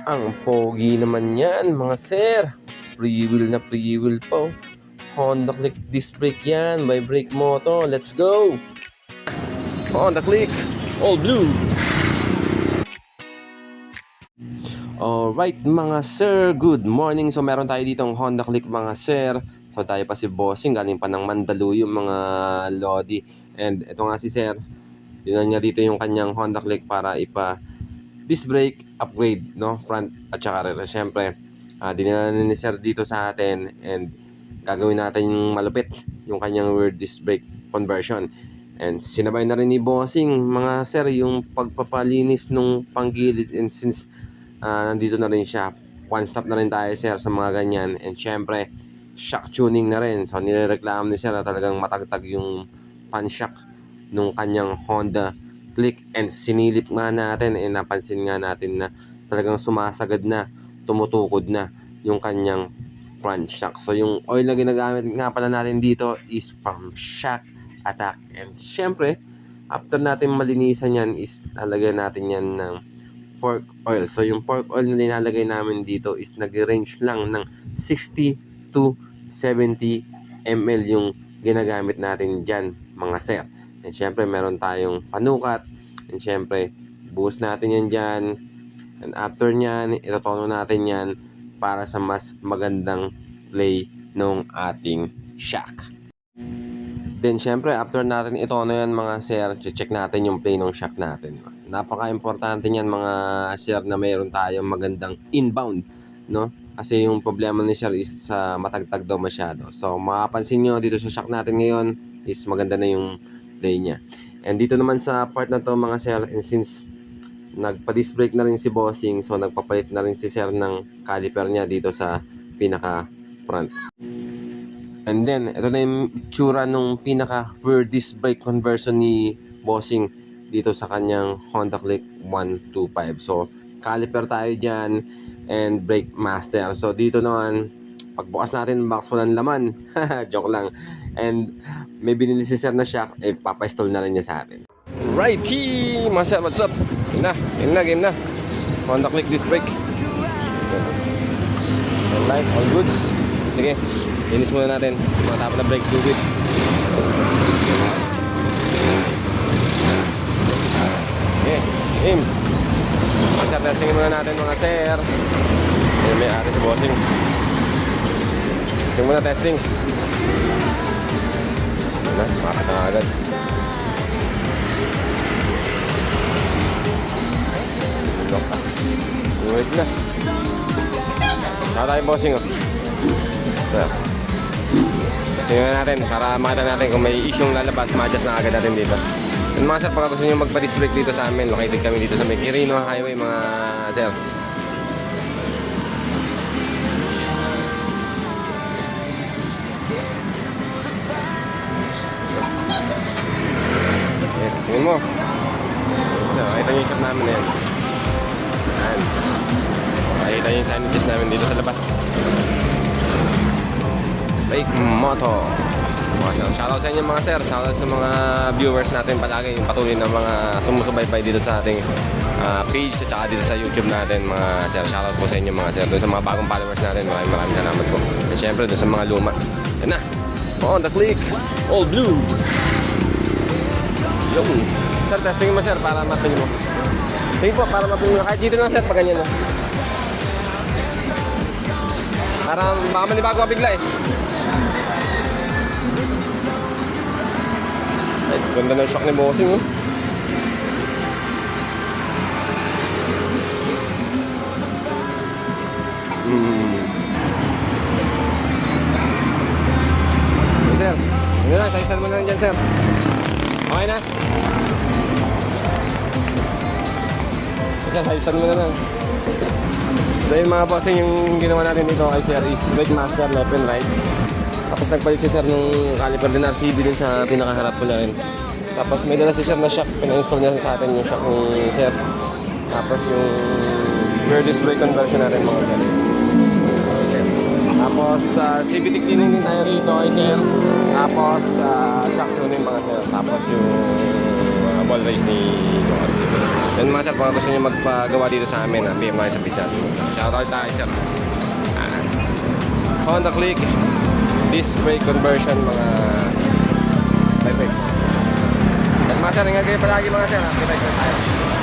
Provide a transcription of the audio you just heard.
Ang pogi naman yan, mga sir. Free wheel po. Honda Click disc brake yan. By Brake Moto. Let's go! Honda Click. All blue. Alright mga sir, good morning. So meron tayo ditong Honda Click mga sir. So tayo pa si Bossing, galing pa ng Mandaluyong mga lodi. And ito nga si sir. Tinan niya dito yung kanyang Honda Click para disc brake upgrade, no, front at saka rear. Siyempre, dinala ni sir dito sa atin and gagawin natin yung malupit, yung kanyang rear disc brake conversion. And sinabay na rin ni Bossing mga sir yung pagpapalinis nung panggilid, and since nandito na rin siya, one stop na rin tayo sir sa mga ganyan. And syempre shock tuning na rin, so nirereklamo ni sir na talagang matagtag yung pan shock nung kanyang Honda Click, and sinilip nga natin, napansin nga natin na talagang sumasagad na, tumutukod na yung kanyang front shock. So yung oil na ginagamit nga pala natin dito is from Shock Attack. And syempre after natin malinisan yan is lalagyan natin yan ng fork oil. So yung fork oil na nilalagay namin dito is nag-range lang ng 60 to 70 ml yung ginagamit natin dyan mga sir. And syempre meron tayong panukat, and syempre buhos natin yan dyan, and after nyan itotono natin yan para sa mas magandang play ng ating shock. Then syempre after natin itono yan mga sir, check natin yung play ng shock natin. Napaka-importante niyan mga sir na mayroon tayong magandang inbound, no? Kasi yung problema ni sir is matagtag daw masyado. So makapansin nyo dito sa shock natin ngayon is maganda na yung play niya. And dito naman sa part na to mga sir, and since nagpa-disc brake na rin si Bossing, so nagpapalit na rin si sir ng caliper niya dito sa pinaka front. And then ito na yung itsura nung pinaka rear disc brake conversion ni Bossing dito sa kanyang Honda Click 125. So caliper tayo dyan and brake master. So dito naman pagbukas natin box, walang laman. Joke lang. And may binili si sir na shock, papa-install na rin niya sa atin. Righty! Mga sir, what's up? Game na. Honda Click disc brake. Alright, all goods. Sige, linis muna natin. Matapos na brake fluid. Okay, aim. Mga sir, testingin muna natin mga sir. May ari si Bossing. Testing muna, testing. Makakita na agad. Lokas. Wait na. Saka tayo Bossing so, tingnan natin para makita natin kung may isyong lalabas, ma-adjust na agad natin dito. And mga sir, pagka gusto nyo magpa-disc brake dito sa amin, located kami dito sa may Quirino Highway mga sir. Tingin mo. So, nakita nyo yung shop namin na yan. Ayan. Nakita nyo yung signages namin dito sa labas. Brake Moto. Shoutout sa inyo mga sir. Shoutout sa mga viewers natin palagi. Yung patuloy na mga sumusubaybay dito sa ating page at saka dito sa YouTube natin mga sir. Shoutout po sa inyo mga sir. Doon sa mga bagong followers natin, maraming salamat po. At syempre doon sa mga luma. Yan na. Honda Click. All blue. Yo. Sir, testing mo sir para mapin mo. Sige po, para mapin mo. Kahit dito lang sir, pag ganyan lang. Para baka manibago ka bigla eh. Ay, ganda ng shock ni Bossing oh. Sir, yun na, sa mo na lang dyan sir. Okay na? Isa mo na lang. So yun mga Bossing, yung ginawa natin dito kay sir is brake master left and right. Tapos nagpalit si sir nung caliper din RCB din sa pinakaharap ko na rin. Tapos may dala si sir na shock, pina-install niya sa atin yung shock ng sir. Tapos yung rear disc brake conversion natin mga sir. Tapos CVT cleaning din tayo rito kay sir. Tapos shock tuning mga sir. Tapos yung ball race ni Boss. Yan mga sir, kung gusto nyo magpagawa dito sa amin, PM mga sa pizza. Shoutout tayo sir. Honda Click disc brake conversion mga bye. Mga sir, ingat kayo palagi mga sir. Kita tayo.